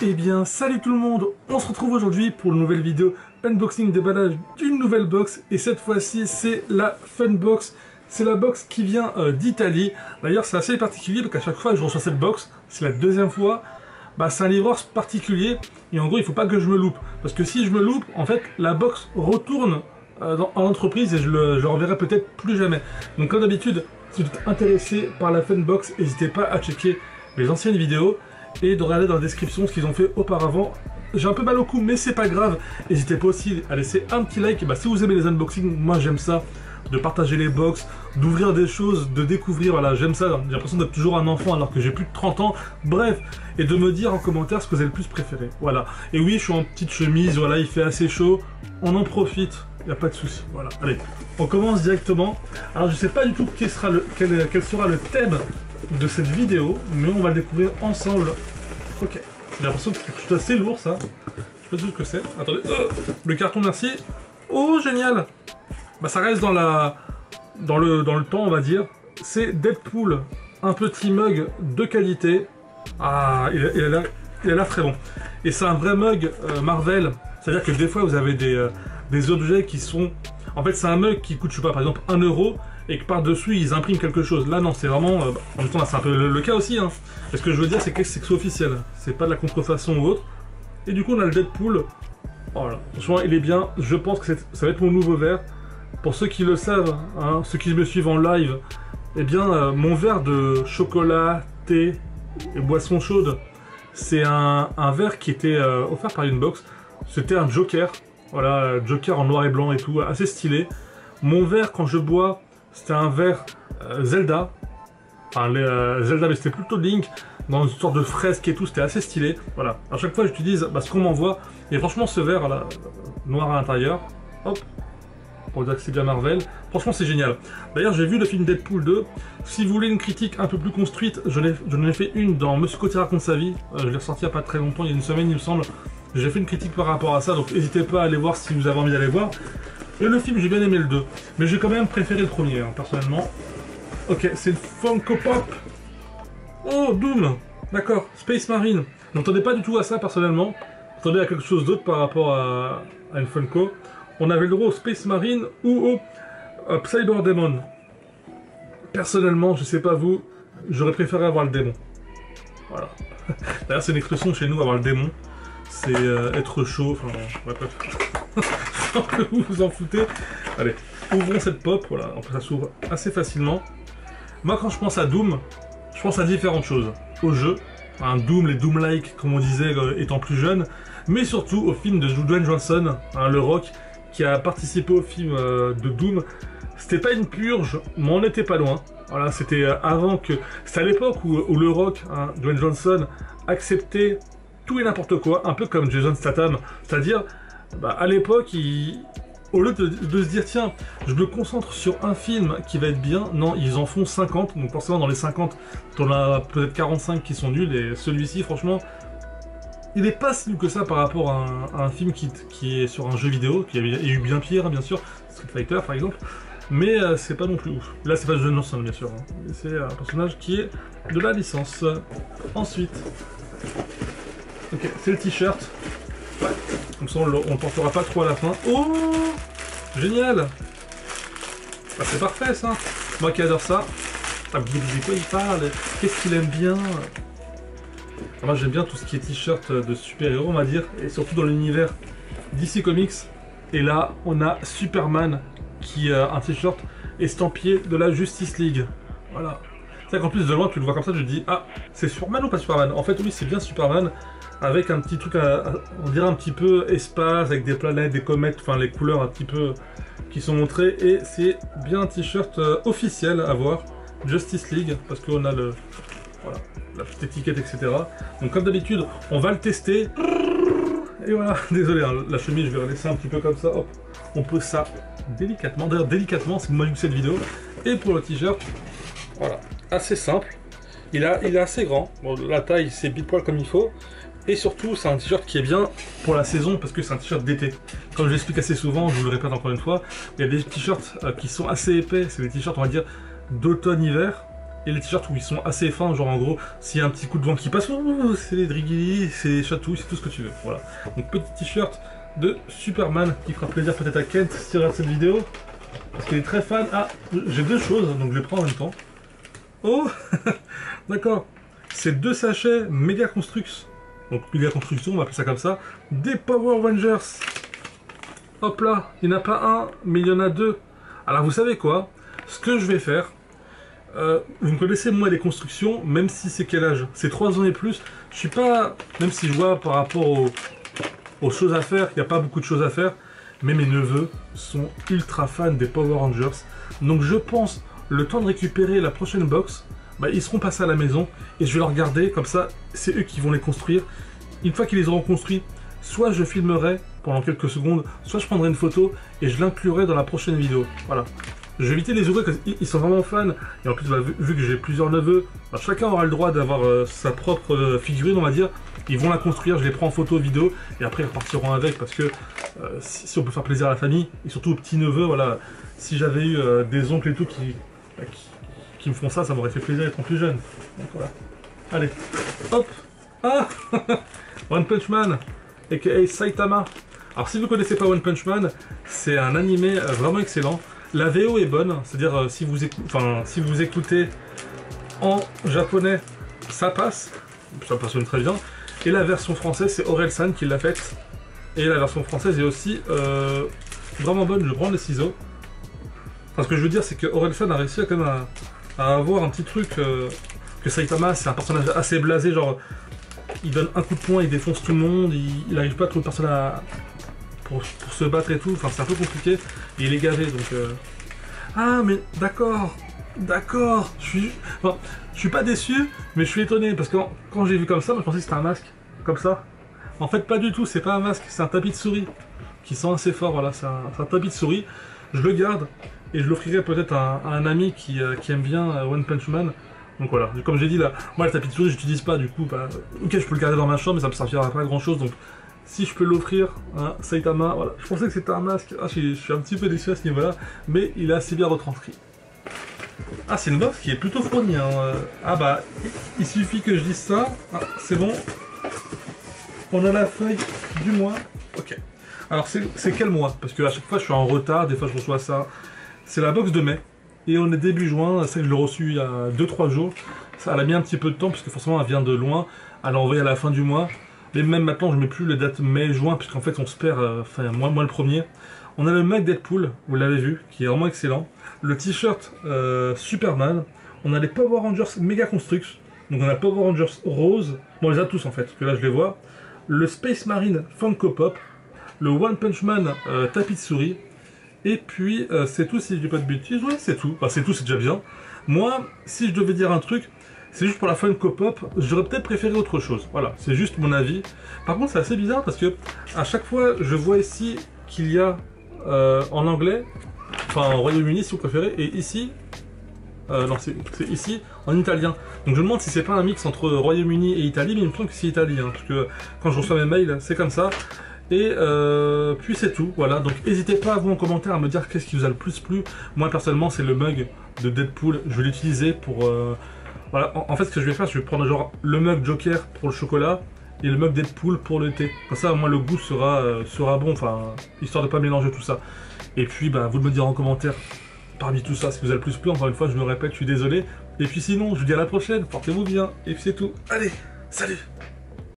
Eh bien, salut tout le monde, on se retrouve aujourd'hui pour une nouvelle vidéo unboxing déballage d'une nouvelle box. Et cette fois-ci, c'est la Funbox. C'est la box qui vient d'Italie. D'ailleurs, c'est assez particulier parce qu'à chaque fois que je reçois cette box, c'est la deuxième fois, c'est un livreur particulier. Et en gros, il ne faut pas que je me loupe. Parce que si je me loupe, en fait, la box retourne en entreprise et je le reverrai peut-être plus jamais. Donc comme d'habitude, si vous êtes intéressé par la Funbox, n'hésitez pas à checker les anciennes vidéos et de regarder dans la description ce qu'ils ont fait auparavant. J'ai un peu mal au cou, mais c'est pas grave. N'hésitez pas aussi à laisser un petit like. Si vous aimez les unboxings, moi j'aime ça, de partager les box, d'ouvrir des choses, de découvrir, voilà, j'aime ça. J'ai l'impression d'être toujours un enfant alors que j'ai plus de 30 ans. Bref, et de me dire en commentaire ce que vous avez le plus préféré. Voilà. Et oui, je suis en petite chemise, voilà, il fait assez chaud. On en profite, il n'y a pas de souci. Voilà. Allez, on commence directement. Alors je sais pas du tout quel sera le thème de cette vidéo, mais on va le découvrir ensemble. Ok, j'ai l'impression que c'est quelque chose d'assez lourd ça. Je sais pas du tout ce que c'est. Attendez, le carton, merci. Oh, génial. Ça reste dans le temps, on va dire. C'est Deadpool, un petit mug de qualité. Ah, il a l'air très bon. Et c'est un vrai mug Marvel. C'est-à-dire que des fois vous avez des objets qui sont... En fait, c'est un mug qui coûte, je sais pas, par exemple 1 € et que par-dessus ils impriment quelque chose. Là, non, c'est vraiment... en même temps, c'est un peu le cas aussi. Hein. Et ce que je veux dire, c'est que c'est officiel. C'est pas de la contrefaçon ou autre. Et du coup, on a le Deadpool. Voilà. Franchement, il est bien. Je pense que ça va être mon nouveau verre. Pour ceux qui le savent, hein, ceux qui me suivent en live, eh bien, mon verre de chocolat, thé et boisson chaude, c'est un verre qui était offert par une box. C'était un Joker. Voilà, Joker en noir et blanc et tout, assez stylé. Mon verre, quand je bois, c'était un verre Zelda. Enfin, Zelda, mais c'était plutôt Link, dans une sorte de fresque et tout, c'était assez stylé. Voilà, à chaque fois j'utilise ce qu'on m'envoie. Et franchement, ce verre, là, noir à l'intérieur, hop, pour dire que c'est bien Marvel. Franchement, c'est génial. D'ailleurs, j'ai vu le film Deadpool 2. Si vous voulez une critique un peu plus construite, je n'en ai fait une dans Monsieur Coty raconte sa vie. Je l'ai ressorti il n'y a pas très longtemps, il y a une semaine, il me semble. J'ai fait une critique par rapport à ça, donc n'hésitez pas à aller voir si vous avez envie d'aller voir. Et le film, j'ai bien aimé le 2. Mais j'ai quand même préféré le premier, hein, personnellement. Ok, c'est le Funko Pop. Oh, Doom. D'accord, Space Marine. Je n'entendais pas du tout à ça, personnellement. J'entendais à quelque chose d'autre par rapport à une Funko. On avait le droit au Space Marine ou au Cyber Demon. Personnellement, je sais pas vous, j'aurais préféré avoir le démon. Voilà. D'ailleurs, c'est une expression chez nous, avoir le démon. C'est être chaud, enfin, bref. Sans que vous vous en foutez. Allez, ouvrons cette pop, voilà, ça s'ouvre assez facilement. Moi, quand je pense à Doom, je pense à différentes choses. Au jeu, un Doom, les Doom-like, comme on disait étant plus jeune, mais surtout au film de Dwayne Johnson, le Rock, qui a participé au film de Doom. C'était pas une purge, mais on n'était pas loin. Voilà, c'était avant que... C'était à l'époque où le Rock, Dwayne Johnson, acceptait tout et n'importe quoi, un peu comme Jason Statham. C'est-à-dire, à l'époque, au lieu de se dire, tiens, je me concentre sur un film qui va être bien, non, ils en font 50. Donc forcément, dans les 50, t'en as peut-être 45 qui sont nuls, et celui-ci, franchement, il n'est pas si nul que ça par rapport à un film qui est sur un jeu vidéo, qui a eu bien pire, hein, bien sûr, Street Fighter par exemple, mais c'est pas non plus ouf. Là, c'est pas John Johnson, bien sûr, hein. C'est un personnage qui est de la licence. Ensuite, ok, c'est le t-shirt. Ouais, comme ça on ne portera pas trop à la fin. Oh, génial. C'est parfait ça. Moi qui adore ça. Vous dites quoi il parle? Qu'est-ce qu'il aime bien? Moi j'aime bien tout ce qui est t-shirt de super-héros, on va dire, et surtout dans l'univers DC Comics. Et là, on a Superman qui a un t-shirt estampillé de la Justice League. Voilà. C'est vrai qu'en plus de loin, tu le vois comme ça, tu te dis, ah, c'est Superman ou pas Superman? En fait, oui, c'est bien Superman, avec un petit truc, on dirait un petit peu espace, avec des planètes, des comètes, enfin les couleurs un petit peu qui sont montrées. Et c'est bien un t-shirt officiel à voir, Justice League, parce qu'on a le... Voilà, la petite étiquette, etc. Donc comme d'habitude, on va le tester. Et voilà, désolé, hein, la chemise, je vais la laisser un petit peu comme ça. Hop, on pose ça délicatement. D'ailleurs, délicatement, c'est moi qui cette vidéo. Et pour le t-shirt, voilà, assez simple. Il est assez grand. Bon, la taille, c'est pile poil comme il faut. Et surtout, c'est un t-shirt qui est bien pour la saison, parce que c'est un t-shirt d'été. Comme je l'explique assez souvent, je vous le répète encore une fois, il y a des t-shirts qui sont assez épais. C'est des t-shirts, on va dire, d'automne-hiver. et les t-shirts où ils sont assez fins, genre en gros, s'il y a un petit coup de vent qui passe, c'est les Drigili, c'est les chatouilles, c'est tout ce que tu veux, voilà. Donc petit t-shirt de Superman qui fera plaisir peut-être à Kent si tu regardes cette vidéo, parce qu'il est très fan. Ah, j'ai deux choses, donc je les prends en même temps. Oh, d'accord, c'est 2 sachets Mega Construx, donc Mega Construction, on va appeler ça comme ça, des Power Rangers. Hop là, il n'y en a pas un, mais il y en a 2. Alors vous savez quoi? Ce que je vais faire, vous me connaissez moi les constructions, même si c'est quel âge? C'est 3 ans et plus. Je suis pas, même si je vois par rapport aux choses à faire, il n'y a pas beaucoup de choses à faire, mais mes neveux sont ultra fans des Power Rangers. Donc je pense, le temps de récupérer la prochaine box, bah, ils seront passés à la maison et je vais leur garder, comme ça c'est eux qui vont les construire. Une fois qu'ils les auront construits, soit je filmerai pendant quelques secondes, soit je prendrai une photo et je l'inclurai dans la prochaine vidéo. Voilà. Je vais éviter les ouvrir parce qu'ils sont vraiment fans. Et en plus, bah, vu que j'ai plusieurs neveux, bah, chacun aura le droit d'avoir sa propre figurine, on va dire. Ils vont la construire, je les prends en photo, vidéo, et après ils repartiront avec parce que si on peut faire plaisir à la famille, et surtout aux petits-neveux, voilà. Si j'avais eu des oncles et tout qui me font ça, ça m'aurait fait plaisir étant plus jeune. Donc voilà. Allez, hop. Ah One Punch Man, aka Saitama. Alors si vous ne connaissez pas One Punch Man, c'est un animé vraiment excellent. La VO est bonne, c'est-à-dire si vous écoutez en japonais, ça passe même très bien. Et la version française, c'est Aurel-san qui l'a faite. Et la version française est aussi vraiment bonne. Je prends les ciseaux. Enfin, ce que je veux dire, c'est que Aurel-san a réussi quand même à avoir un petit truc que Saitama, c'est un personnage assez blasé, genre il donne un coup de poing, il défonce tout le monde, il n'arrive pas à trouver personne pour se battre et tout, enfin c'est un peu compliqué, et il est gavé donc... Ah mais d'accord, je suis pas déçu, mais je suis étonné, parce que quand j'ai vu comme ça, moi, je pensais que c'était un masque, comme ça. En fait pas du tout, c'est pas un masque, c'est un tapis de souris, qui sent assez fort, voilà, c'est un tapis de souris, je le garde, et je l'offrirai peut-être à un ami qui aime bien One Punch Man. Donc voilà, comme j'ai dit là, moi le tapis de souris j'utilise pas, du coup, bah, ok je peux le garder dans ma chambre, mais ça me servira pas à grand chose, donc si je peux l'offrir à Saitama, voilà. Je pensais que c'était un masque, ah, je suis un petit peu déçu à ce niveau-là, mais il est assez bien retranscrit. Ah, c'est une box qui est plutôt fournie, hein. Ah bah, il suffit que je dise ça, ah, c'est bon, on a la feuille du mois, ok. Alors c'est quel mois? Parce que à chaque fois je suis en retard, des fois je reçois ça, c'est la box de mai. Et on est début juin, ça je l'ai reçu il y a 2-3 jours. Ça a mis un petit peu de temps, puisque forcément elle vient de loin. Elle a envoyé à la fin du mois. Mais même maintenant je ne mets plus les dates mai-juin, puisqu'en fait on se perd, enfin moi le premier. On a le mug Deadpool, vous l'avez vu, qui est vraiment excellent. Le t-shirt Superman. On a les Power Rangers Mega Construx. Donc on a Power Rangers Rose. Bon on les a tous en fait, parce que là je les vois. Le Space Marine Funko Pop. Le One Punch Man tapis de souris. Et puis, c'est tout si je dis pas de bêtises, ouais, c'est tout. Enfin, c'est tout, c'est déjà bien. Moi, si je devais dire un truc, c'est juste pour la Funko Pop, j'aurais peut-être préféré autre chose. Voilà, c'est juste mon avis. Par contre, c'est assez bizarre parce que à chaque fois, je vois ici qu'il y a en anglais, enfin en Royaume-Uni si vous préférez, et ici, non, c'est ici en italien. Donc je me demande si c'est pas un mix entre Royaume-Uni et Italie, mais il me semble que c'est italien, parce que quand je reçois mes mails, c'est comme ça. Et puis c'est tout, voilà, donc n'hésitez pas à vous en commentaire à me dire qu'est-ce qui vous a le plus plu. Moi personnellement c'est le mug de Deadpool, je vais l'utiliser pour... voilà, en fait ce que je vais faire, je vais prendre genre le mug Joker pour le chocolat et le mug Deadpool pour le thé. Comme ça au moins le goût sera bon, enfin, histoire de pas mélanger tout ça. Et puis bah, vous me direz en commentaire parmi tout ça ce qui vous a le plus plu, encore une fois je me répète, je suis désolé. Et puis sinon, je vous dis à la prochaine, portez-vous bien, et puis c'est tout. Allez, salut!